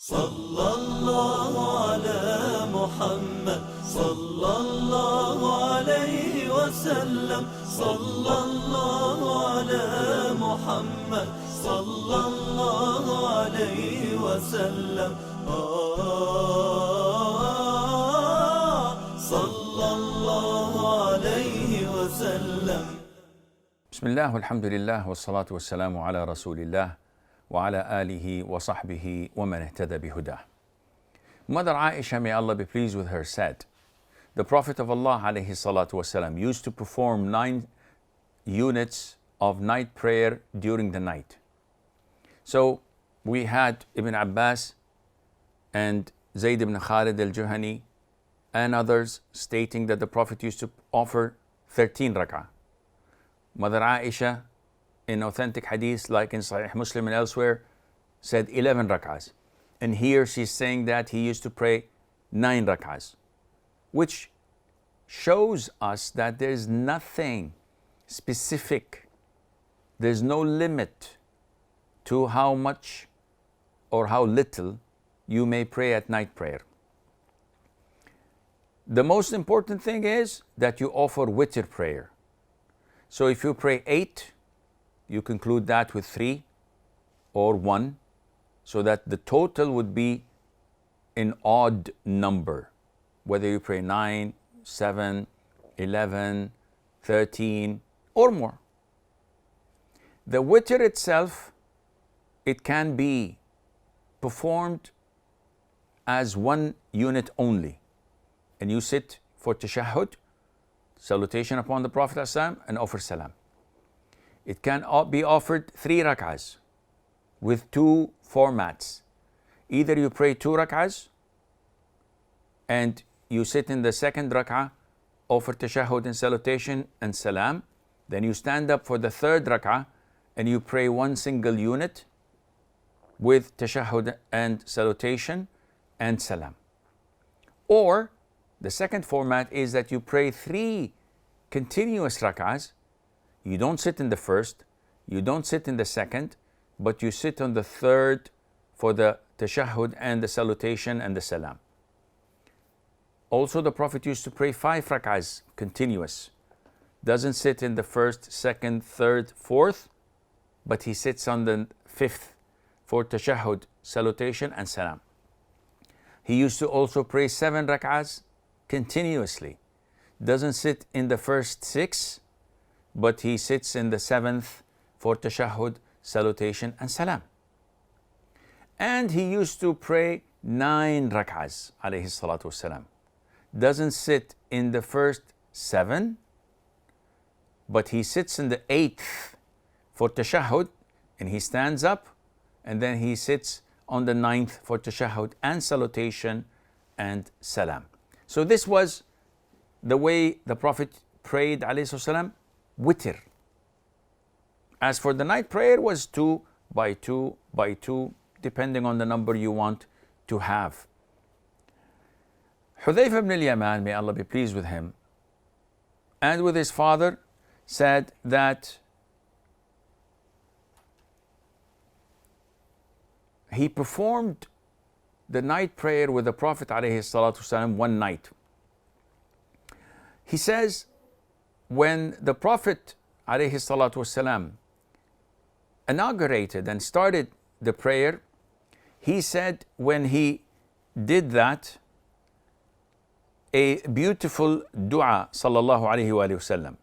صلى الله على محمد صلى الله عليه وسلم صلى الله على محمد صلى الله عليه وسلم صلى الله عليه وسلم. بسم الله والحمد لله والصلاة والسلام على رسول الله وعلى آله وصحبه ومن اهتدى بهداه. Mother Aisha, may Allah be pleased with her, said, the Prophet of Allah alayhi salatu wasalam used to perform 9 units of night prayer during the night. So we had Ibn Abbas and Zayd ibn Khalid al-Juhani and others stating that the Prophet used to offer 13 rak'ah. Mother Aisha, in authentic hadith like in Sahih Muslim and elsewhere, said 11 rak'ahs. And here she's saying that he used to pray 9 rak'ahs, which shows us that there's nothing specific, there's no limit to how much or how little you may pray at night prayer. The most important thing is that you offer witr prayer. So if you pray 8, you conclude that with 3 or 1, so that the total would be an odd number, whether you pray 9, 7, 11, 13 or more. The witr itself, it can be performed as 1 unit only, and you sit for tashahhud, salutation upon the Prophet ﷺ, and offer salam. It can be offered 3 rak'ahs with 2 formats. Either you pray 2 rak'ahs and you sit in the second rak'ah, offer tashahhud and salutation and salam. Then you stand up for the third rak'ah and you pray 1 single unit with tashahhud and salutation and salam. Or the second format is that you pray 3 continuous rak'ahs. You don't sit in the first, you don't sit in the second, but you sit on the third for the tashahhud and the salutation and the salam. Also, the Prophet used to pray 5 rak'ahs continuous. Doesn't sit in the first, second, third, fourth, but he sits on the 5th for tashahhud, salutation and salam. He used to also pray 7 rak'ahs continuously. Doesn't sit in the first 6, but he sits in the 7th for tashahhud, salutation and salam. And he used to pray 9 rak'ahs alayhi salatu wasalam. Doesn't sit in the first 7, but he sits in the 8th for tashahhud, and he stands up, and then he sits on the 9th for tashahhud and salutation and salam. So this was the way the Prophet prayed alayhi salam, witr. As for the night prayer, was 2 by 2 by 2, depending on the number you want to have. Hudayfa ibn al-Yaman, may Allah be pleased with him, and with his father, said that he performed the night prayer with the Prophet ﷺ one night. He says, when the Prophet ﷺ inaugurated and started the prayer, he said when he did that, a beautiful dua sallallahu alayhi wa sallam,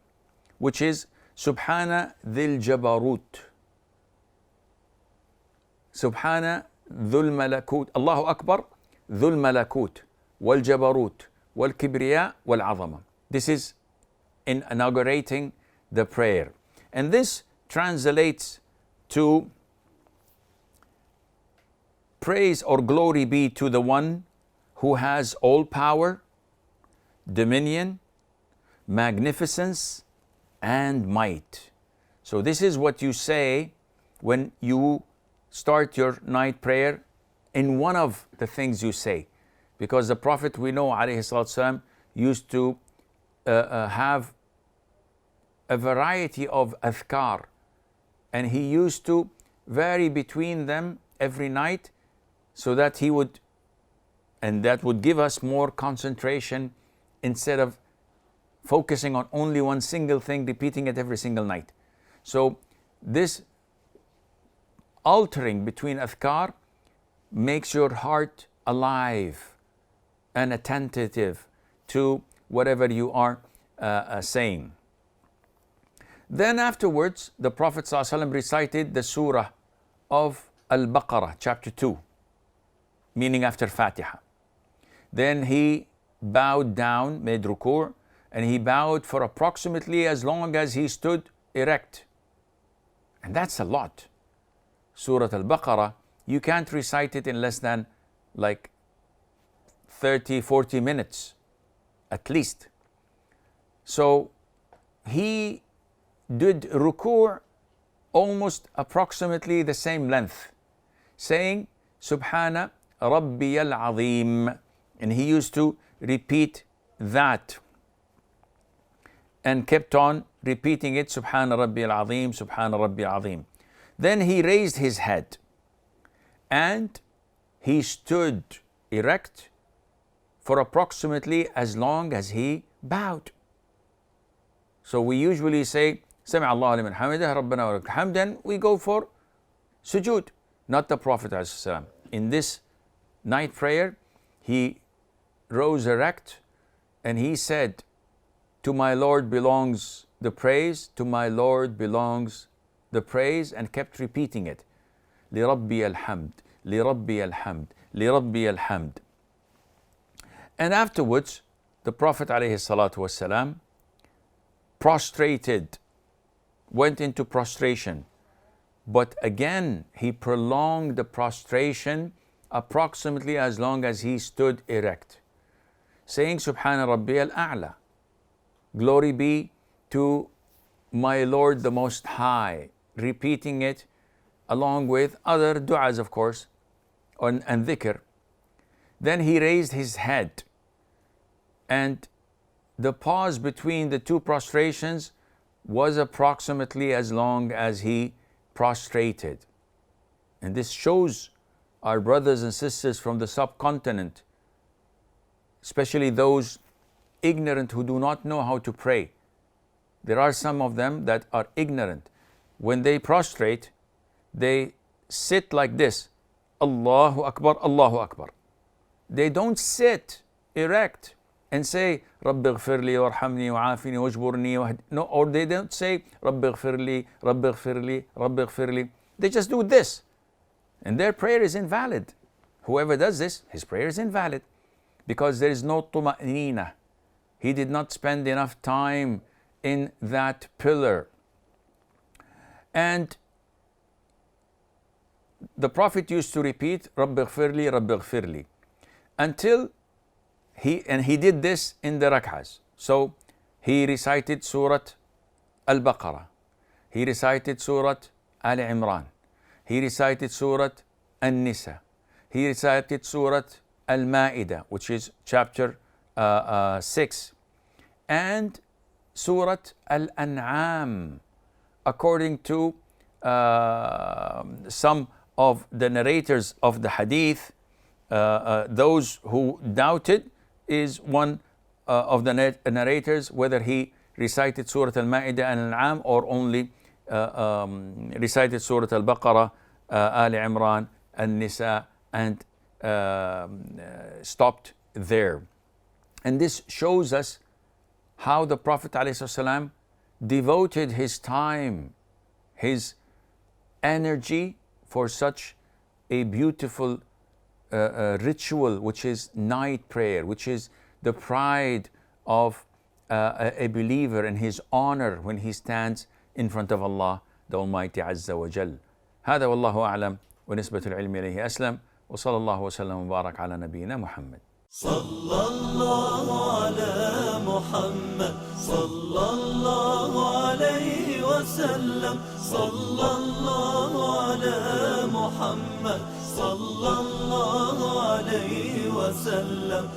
which is Subhana dhil jabarut, Subhana dhul malakut, Allahu Akbar, dhul malakut, wal jabarut, wal kibriya, wal azama. This is in inaugurating the prayer. And this translates to praise or glory be to the one who has all power, dominion, magnificence, and might. So this is what you say when you start your night prayer, in one of the things you say. Because the Prophet, we know, alayhi salatu, used to have a variety of adhkar, and he used to vary between them every night so that he would, and that would give us more concentration instead of focusing on only one single thing, repeating it every single night. So this altering between adhkar makes your heart alive and attentive to whatever you are saying. Then afterwards, the Prophet ﷺ recited the surah of Al-Baqarah, chapter 2, meaning after Fatiha. Then he bowed down, made ruku', and he bowed for approximately as long as he stood erect. And that's a lot. Surah Al-Baqarah, you can't recite it in less than like 30, 40 minutes, at least. So he did ruku' almost approximately the same length, saying, Subhana Rabbiyal Azim. And he used to repeat that and kept on repeating it, Subhana Rabbiyal Azim, Subhana Rabbiyal Azim. Then he raised his head and he stood erect for approximately as long as he bowed. So we usually say, Sami Allahu liman hamidah, Rabbana wa lakal hamd, then we go for sujood. Not the Prophet ﷺ. In this night prayer, he rose erect and he said, to my Lord belongs the praise, to my Lord belongs the praise, and kept repeating it. لِرَبِّيَ الْحَمْدِ لِرَبِّيَ الْحَمْدِ لِرَبِّيَ الْحَمْدِ. And afterwards, the Prophet ﷺ prostrated, went into prostration. But again, he prolonged the prostration approximately as long as he stood erect, saying, Subhana Rabbiyal A'la. Glory be to my Lord the Most High, repeating it along with other du'as, of course, and dhikr. Then he raised his head, and the pause between the two prostrations was approximately as long as he prostrated. And this shows our brothers and sisters from the subcontinent, especially those ignorant who do not know how to pray. There are some of them that are ignorant. When they prostrate, they sit like this, Allahu Akbar, Allahu Akbar. They don't sit erect and say, Rabbi ghfirli warhamni wa'afini wajburni. No, or they don't say, Rabbi ghfirli, Rabbi ghfirli, Rabbi ghfirli. They just do this. And their prayer is invalid. Whoever does this, his prayer is invalid. Because there is no tuma'nina. He did not spend enough time in that pillar. And the Prophet used to repeat, Rabbi ghfirli, Rabbi ghfirli, until he did this in the rak'ahs. So he recited Surah Al-Baqarah. He recited Surah Al Imran. He recited Surah An-Nisa. He recited Surah Al-Ma'idah, which is chapter 6. And Surah Al-An'am, according to some of the narrators of the hadith. Those who doubted is one of the narrators, whether he recited Surah Al-Ma'idah and Al-An'am or only recited Surah Al-Baqarah, Al Imran, An-Nisa, and stopped there. And this shows us how the Prophet ﷺ devoted his time, his energy for such a beautiful ritual, which is night prayer, which is the pride of a believer and his honor when he stands in front of Allah the Almighty Azza wa Jal. هذا والله أعلم ونسبة العلم إليه أسلم وصلى الله وسلم وبارك على نبينا محمد. صلى الله على محمد صلى الله عليه وسلم صلى الله على محمد صلى الله عليه وسلم